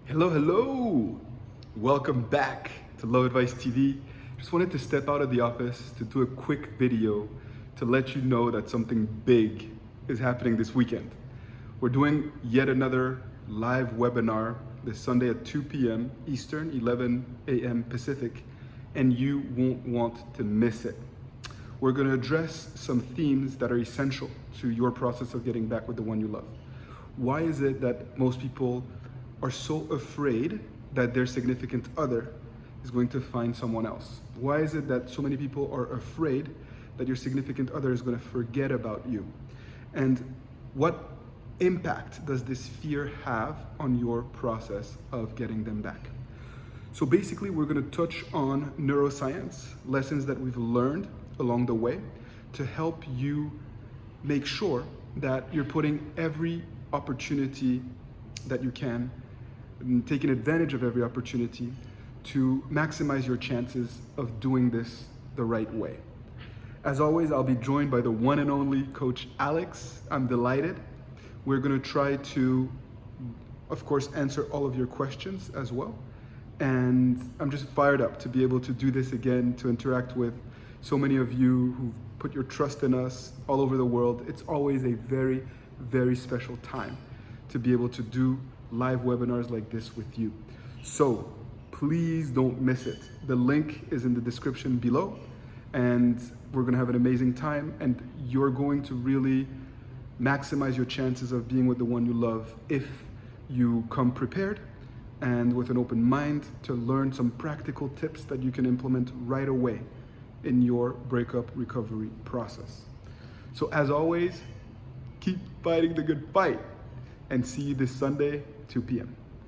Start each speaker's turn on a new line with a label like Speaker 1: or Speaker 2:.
Speaker 1: Hello, hello! Welcome back to Love Advice TV. Just wanted to step out of the office to do a quick video to let you know that something big is happening this weekend. We're doing yet another live webinar this Sunday at 2 p.m. Eastern, 11 a.m. Pacific, and you won't want to miss it. We're going to address some themes that are essential to your process of getting back with the one you love. Why is it that most people are so afraid that their significant other is going to find someone else? Why is it that so many people are afraid that your significant other is going to forget about you? And what impact does this fear have on your process of getting them back? So basically, we're going to touch on neuroscience, lessons that we've learned along the way to help you make sure that you're putting every opportunity that you can and taking advantage of every opportunity to maximize your chances of doing this the right way. As always, I'll be joined by the one and only Coach Alex. I'm delighted. We're going to try to, of course, answer all of your questions as well. And I'm just fired up to be able to do this again, to interact with so many of you who've put your trust in us all over the world. It's always a very, very special time to be able to do live webinars like this with you. So please don't miss it. The link is in the description below, and we're gonna have an amazing time, and you're going to really maximize your chances of being with the one you love if you come prepared and with an open mind to learn some practical tips that you can implement right away in your breakup recovery process. So as always, keep fighting the good fight, and see you this Sunday, 2 p.m.